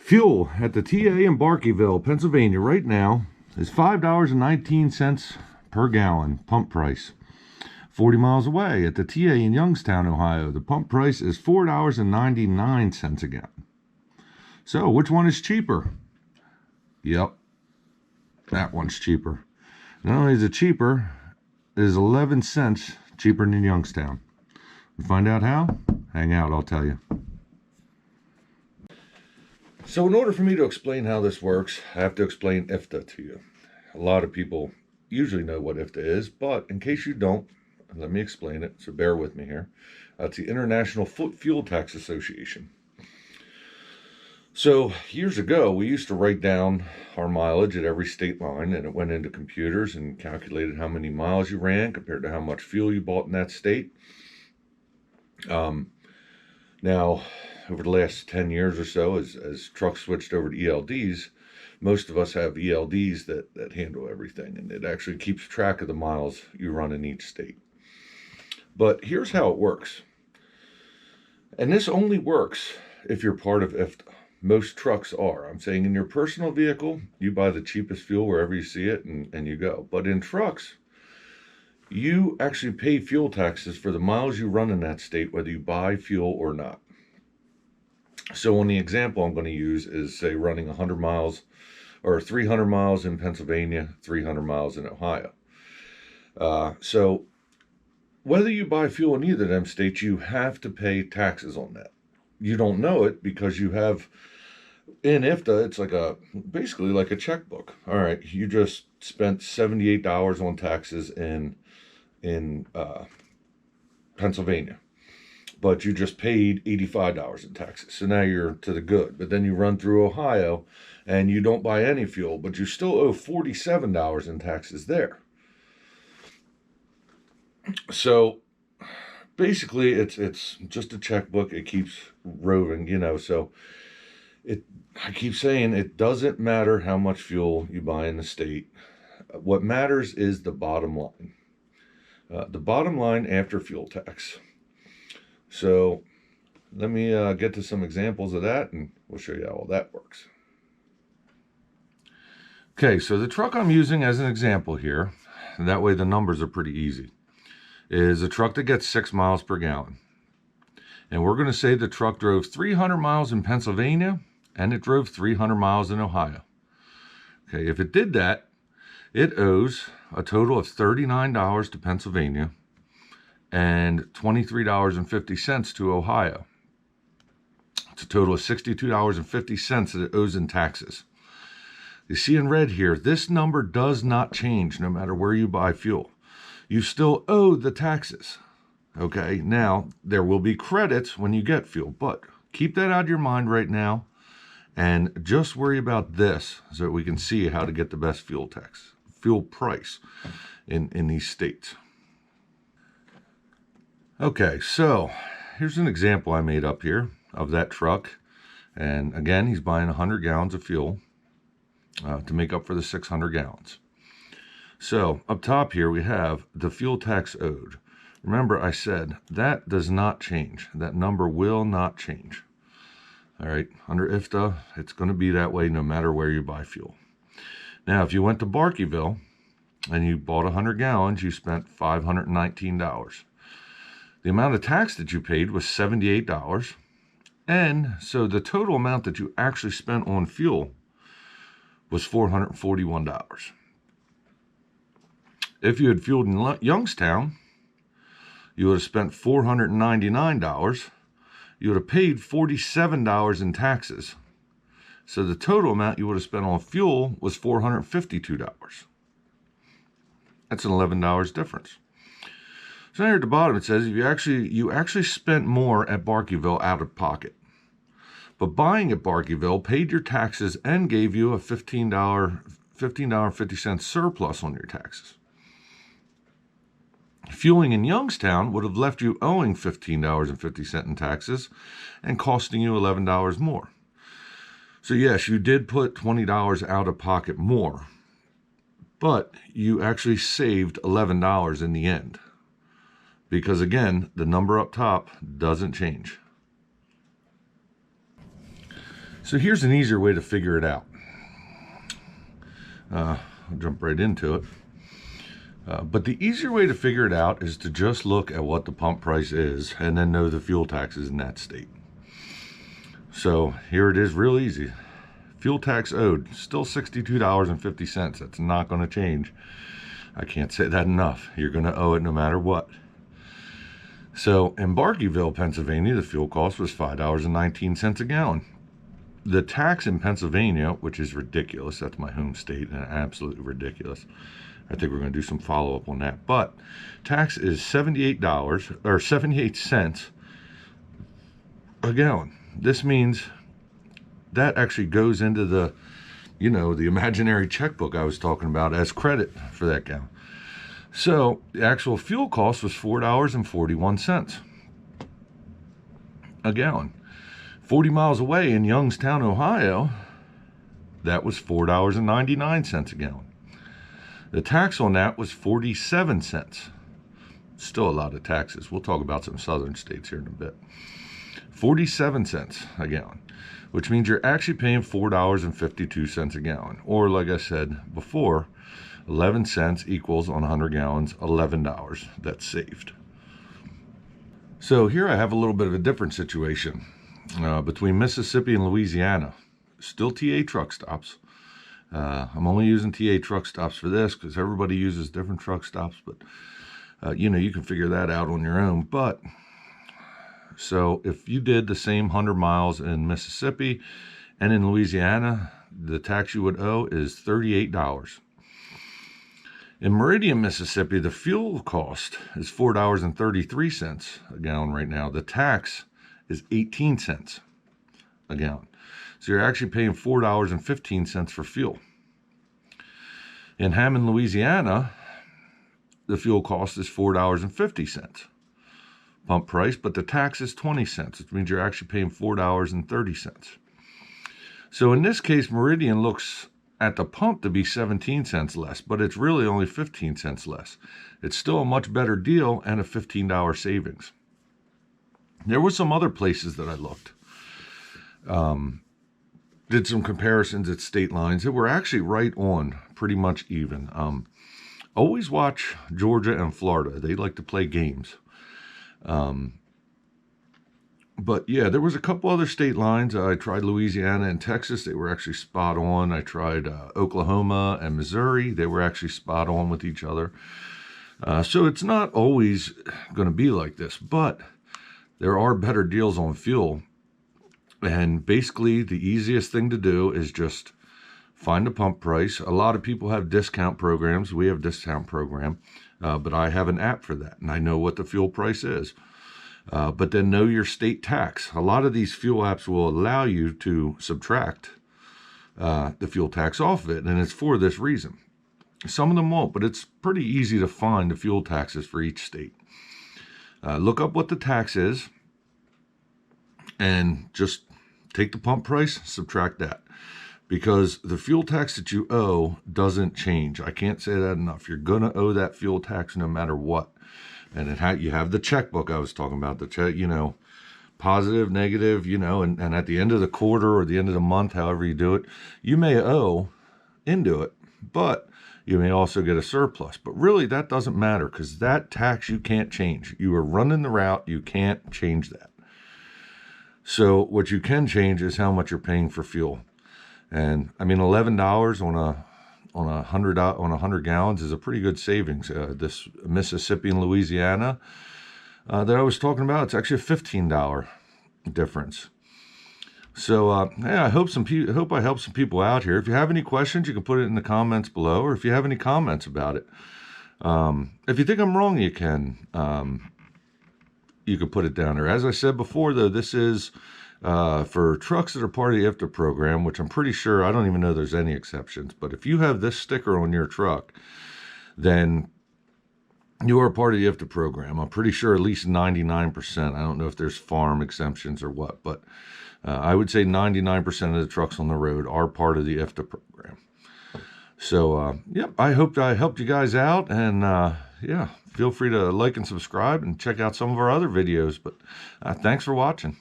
Fuel at the TA in Barkeyville, Pennsylvania right now is $5.19 per gallon pump price. 40 miles away at the TA in Youngstown, Ohio, the pump price is $4.99 a gallon. So which one is cheaper? Yep, that one's cheaper. Not only is it cheaper, it is 11 cents cheaper than Youngstown. To find out how? Hang out, I'll tell you. So in order for me to explain how this works, I have to explain IFTA to you. A lot of people usually know what IFTA is, but in case you don't, let me explain it, so bear with me here. It's the International Fuel Tax Association. So years ago, we used to write down our mileage at every state line, and it went into computers and calculated how many miles you ran compared to how much fuel you bought in that state. Now, over the last 10 years or so, as trucks switched over to ELDs, most of us have ELDs that handle everything, and it actually keeps track of the miles you run in each state. But here's how it works. And this only works if you're part of IFTA. Most trucks are. I'm saying in your personal vehicle, you buy the cheapest fuel wherever you see it and you go. But in trucks, you actually pay fuel taxes for the miles you run in that state, whether you buy fuel or not. So on the example I'm going to use is, say, running 100 miles or 300 miles in Pennsylvania, 300 miles in Ohio. So whether you buy fuel in either of them states, you have to pay taxes on that. You don't know it because you have, in IFTA, it's like basically like a checkbook. All right, you just spent $78 on taxes in Pennsylvania, but you just paid $85 in taxes. So now you're to the good. But then you run through Ohio and you don't buy any fuel, but you still owe $47 in taxes there. So basically, it's just a checkbook. It keeps roving, so I keep saying it doesn't matter how much fuel you buy in the state. What matters is the bottom line. The bottom line after fuel tax. So let me get to some examples of that, and we'll show you how all that works. Okay, so the truck I'm using as an example here, and that way the numbers are pretty easy, is a truck that gets 6 miles per gallon. And we're going to say the truck drove 300 miles in Pennsylvania and it drove 300 miles in Ohio. Okay, if it did that, it owes a total of $39 to Pennsylvania and $23.50 to Ohio. It's a total of $62.50 that it owes in taxes. You see in red here, this number does not change no matter where you buy fuel. You still owe the taxes. Okay, now there will be credits when you get fuel, but keep that out of your mind right now and just worry about this so that we can see how to get the best fuel price in these states. Okay, so here's an example I made up here of that truck. And again, he's buying 100 gallons of fuel to make up for the 600 gallons. So up top here, we have the fuel tax owed. Remember, I said that does not change. That number will not change. All right, under IFTA, it's going to be that way no matter where you buy fuel. Now, if you went to Barkeyville and you bought 100 gallons, you spent $519. The amount of tax that you paid was $78. And so the total amount that you actually spent on fuel was $441. If you had fueled in Youngstown, you would have spent $499. You would have paid $47 in taxes. So the total amount you would have spent on fuel was $452. That's an $11 difference. So here at the bottom it says you actually spent more at Barkeyville out of pocket. But buying at Barkeyville paid your taxes and gave you a $15.50 surplus on your taxes. Fueling in Youngstown would have left you owing $15.50 in taxes and costing you $11 more. So yes, you did put $20 out of pocket more, but you actually saved $11 in the end. Because again, the number up top doesn't change. So here's an easier way to figure it out. I'll jump right into it. But the easier way to figure it out is to just look at what the pump price is and then know the fuel taxes in that state. So here it is, real easy. Fuel tax owed, still $62.50. That's not going to change. I can't say that enough. You're going to owe it no matter what. So in Barkeyville, Pennsylvania, the fuel cost was $5.19 a gallon. The tax in Pennsylvania, which is ridiculous, that's my home state, and absolutely ridiculous. I think we're going to do some follow-up on that. But tax is $78 or 78 cents a gallon. This means that actually goes into the, the imaginary checkbook I was talking about as credit for that gallon. So the actual fuel cost was $4.41 a gallon. 40 miles away in Youngstown, Ohio, that was $4.99 a gallon. The tax on that was 47 cents. Still a lot of taxes. We'll talk about some southern states here in a bit. 47 cents a gallon, which means you're actually paying $4.52 a gallon. Or like I said before, 11 cents equals on 100 gallons, $11 that's saved. So here I have a little bit of a different situation between Mississippi and Louisiana. Still TA truck stops. I'm only using TA truck stops for this because everybody uses different truck stops, but you can figure that out on your own. But so if you did the same 100 miles in Mississippi and in Louisiana, the tax you would owe is $38. In Meridian, Mississippi, the fuel cost is $4.33 a gallon right now. The tax is 18 cents a gallon. So you're actually paying $4.15 for fuel. In Hammond, Louisiana, the fuel cost is $4.50 pump price, but the tax is 20 cents, which means you're actually paying $4.30. So in this case, Meridian looks at the pump to be 17 cents less, but it's really only 15 cents less. It's still a much better deal and a $15 savings. There were some other places that I looked. Did some comparisons at state lines that were actually right on, pretty much even. Always watch Georgia and Florida. They like to play games. But yeah, there was a couple other state lines. I tried Louisiana and Texas. They were actually spot on. I tried Oklahoma and Missouri. They were actually spot on with each other. So it's not always going to be like this, but there are better deals on fuel. And basically the easiest thing to do is just find a pump price. A lot of people have discount programs. We have a discount program, but I have an app for that, and I know what the fuel price is. But then know your state tax. A lot of these fuel apps will allow you to subtract the fuel tax off of it, and it's for this reason. Some of them won't, but it's pretty easy to find the fuel taxes for each state. Look up what the tax is, and just take the pump price, subtract that. Because the fuel tax that you owe doesn't change. I can't say that enough. You're going to owe that fuel tax no matter what. And you have the checkbook I was talking about, the check, positive, negative, and at the end of the quarter or the end of the month, however you do it, you may owe into it, but you may also get a surplus. But really, that doesn't matter because that tax you can't change. You are running the route. You can't change that. So what you can change is how much you're paying for fuel. And I mean, $11 on 100 gallons is a pretty good savings. This Mississippi and Louisiana that I was talking about, it's actually a $15 difference. So yeah, I hope I helped some people out here. If you have any questions, you can put it in the comments below, or if you have any comments about it. If you think I'm wrong, you can put it down there. As I said before, though, this is for trucks that are part of the IFTA program, which I'm pretty sure, I don't even know there's any exceptions, but if you have this sticker on your truck, then you are part of the IFTA program. I'm pretty sure at least 99%. I don't know if there's farm exemptions or what, but I would say 99% of the trucks on the road are part of the IFTA program. So, yep, I hope I helped you guys out, and yeah, feel free to like and subscribe and check out some of our other videos, but thanks for watching.